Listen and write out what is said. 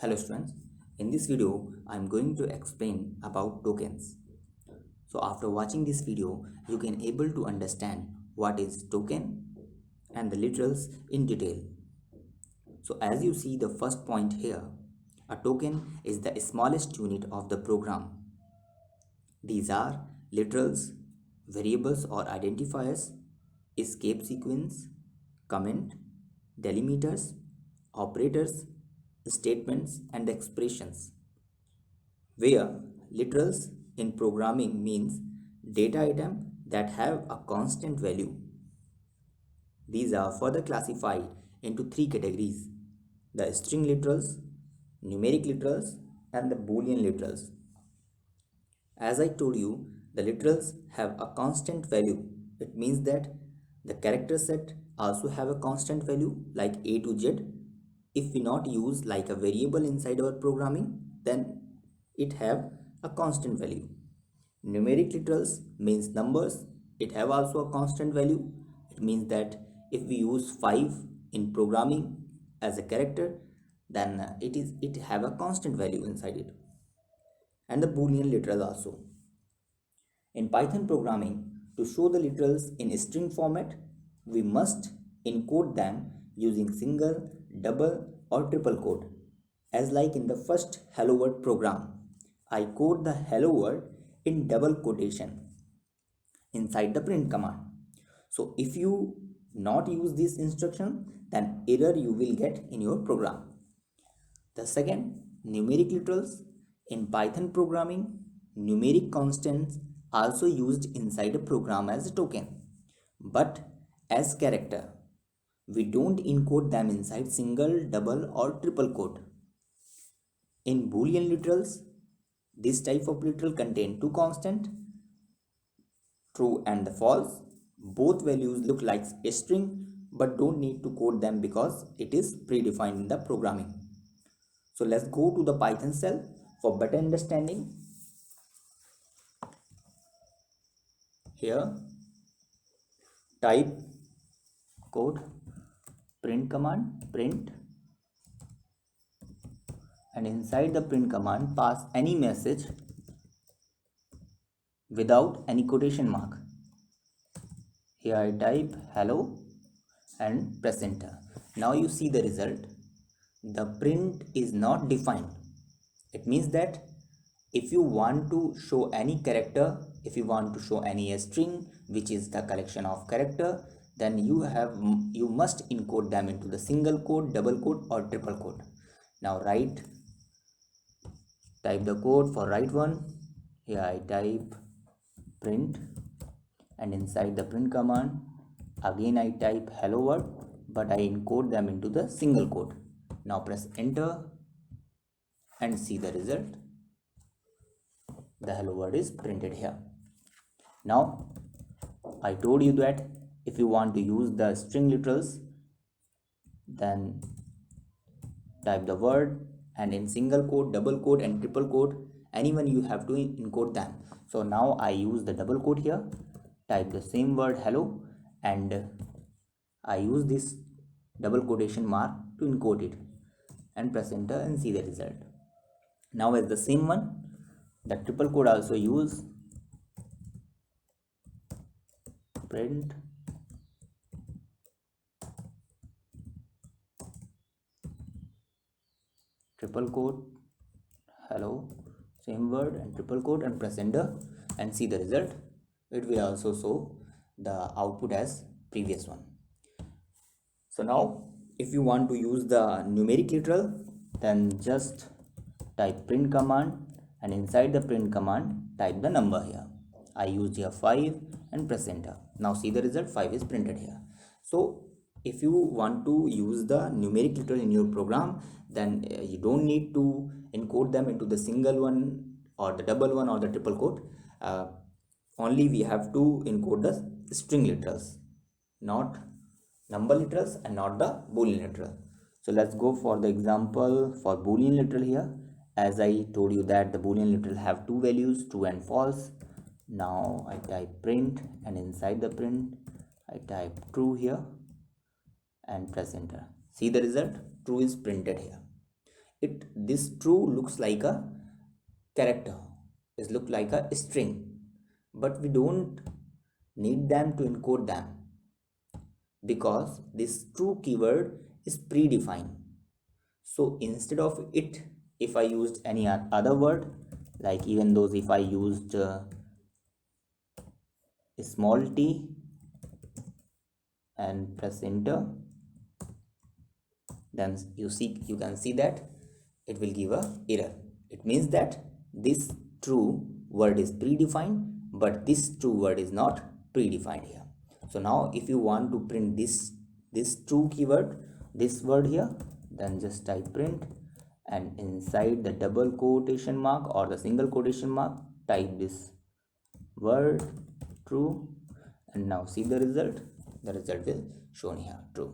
Hello students, in this video I am going to explain about tokens. So after watching this video you can able to understand what is token and the literals in detail. So as you see the first point here, a token is the smallest unit of the program. These are literals, variables or identifiers, escape sequence, comment, delimiters, operators, statements and expressions. Where literals in programming means data item that have a constant value. These are further classified into three categories: the string literals, numeric literals, and the Boolean literals. As I told you, the literals have a constant value. It means that the character set also have a constant value like A to Z. If we not use like a variable inside our programming, then it have a constant value. Numeric literals means numbers. It have also a constant value. It means that if we use 5 in programming as a character, then it have a constant value inside it. And the Boolean literal also. In Python programming, to show the literals in string format, we must encode them using single, double or triple quote. As like in the first hello world program, I code the hello world in double quotation inside the print command. So if you not use this instruction, then error you will get in your program. The second, numeric literals. In Python programming, numeric constants also used inside a program as a token, but as character. We don't encode them inside single, double or triple quote. In Boolean literals, this type of literal contain two constant, true and the false. Both values look like a string but don't need to code them because it is predefined in the programming. So let's go to the Python shell for better understanding. Here type code print command print, and inside the print command pass any message without any quotation mark. Here I type hello and press enter. Now you see the result. The print is not defined. It means that if you want to show any character, if you want to show any string which is the collection of character, then you must encode them into the single quote, double quote or triple quote. Now type the code for right one. Here I type print, and inside the print command again I type hello world, but I encode them into the single quote. Now press enter and see the result. The hello world is printed here. Now I told you that if you want to use the string literals, then type the word, and in single quote, double quote and triple quote, anyone you have to encode them. So now I use the double quote here, type the same word hello, and I use this double quotation mark to encode it and press enter and see the result. Now as the same one, the triple quote also use print triple quote hello, same word and triple quote, and press enter and see the result. It will also show the output as previous one. So now if you want to use the numeric literal, then just type print command, and inside the print command type the number here. I used here 5 and press enter. Now see the result, 5 is printed here. So if you want to use the numeric literal in your program, then you don't need to encode them into the single one or the double one or the triple quote. Only we have to encode the string literals, not number literals and not the Boolean literal. So let's go for the example for Boolean literal here. As I told you that the Boolean literal have two values, true and false. Now I type print, and inside the print I type true here and press enter. See the result, true is printed here. This true looks like a character, it look like a string, but we don't need them to encode them because this true keyword is predefined. So instead of it, if I used any other word, like even those, if I used small t and press enter, then you can see that it will give a error. It means that this true word is predefined, but this true word is not predefined here. So now if you want to print this true keyword, this word here, then just type print, and inside the double quotation mark or the single quotation mark, type this word true, and now see the result will shown here, true.